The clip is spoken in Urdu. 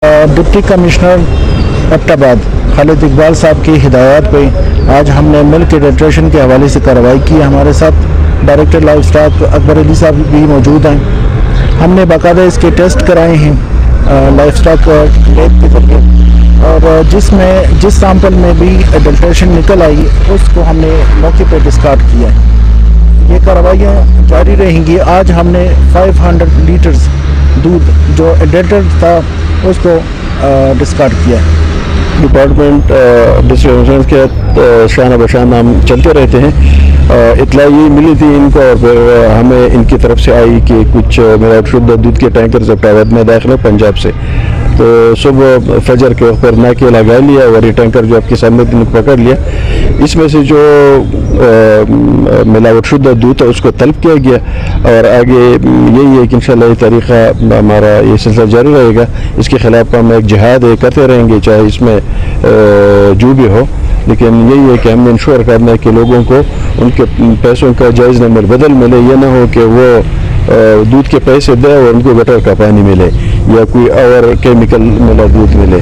ڈپٹی کمشنر ایبٹ خالد اقبال صاحب کی ہدایات پہ آج ہم نے ملک ایڈلٹریشن کے حوالے سے کارروائی کی۔ ہمارے ساتھ ڈائریکٹر لائف سٹاک اکبر علی صاحب بھی موجود ہیں۔ ہم نے باقاعدہ اس کے ٹیسٹ کرائے ہیں لائف سٹاک لیب کے ذریعے، اور جس سیمپل میں بھی ایڈلٹریشن نکل آئی اس کو ہم نے موقع پہ ڈسکارڈ کیا ہے۔ یہ کارروائیاں جاری رہیں گی۔ آج ہم نے 500 لیٹرز دودھ جو ایڈلٹریٹ تھا اس کو ڈسکارڈ کیا ہے۔ ڈپارٹمنٹ ڈسٹرکٹ کے شانہ بشانہ ہم چلتے رہتے ہیں۔ اطلاع یہ ملی تھی ان کو، اور پھر ہمیں ان کی طرف سے آئی کہ کچھ ملاوٹ شدہ دودھ کے ٹینکرز ایبٹ میں داخل ہیں پنجاب سے، تو صبح فجر کے وقت پر ناکے لگا لیا اور یہ ٹینکر جو آپ کے سامنے پکڑ لیا۔ اس میں سے جو ملاوٹ شدہ دودھ ہے اس کو طلب کیا گیا، اور آگے یہی ہے کہ انشاءاللہ یہ طریقہ ہمارا یہ سلسلہ جاری رہے گا۔ اس کے خلاف ہم ایک جہاد کرتے رہیں گے، چاہے اس میں جو بھی ہو، لیکن یہی ہے کہ ہم نے انشور کرنا ہے کہ لوگوں کو ان کے پیسوں کا جائز نمبر بدل ملے۔ یہ نہ ہو کہ وہ دودھ کے پیسے دے اور ان کو گٹر کا پانی ملے یا کوئی اور کیمیکل ملا دودھ ملے۔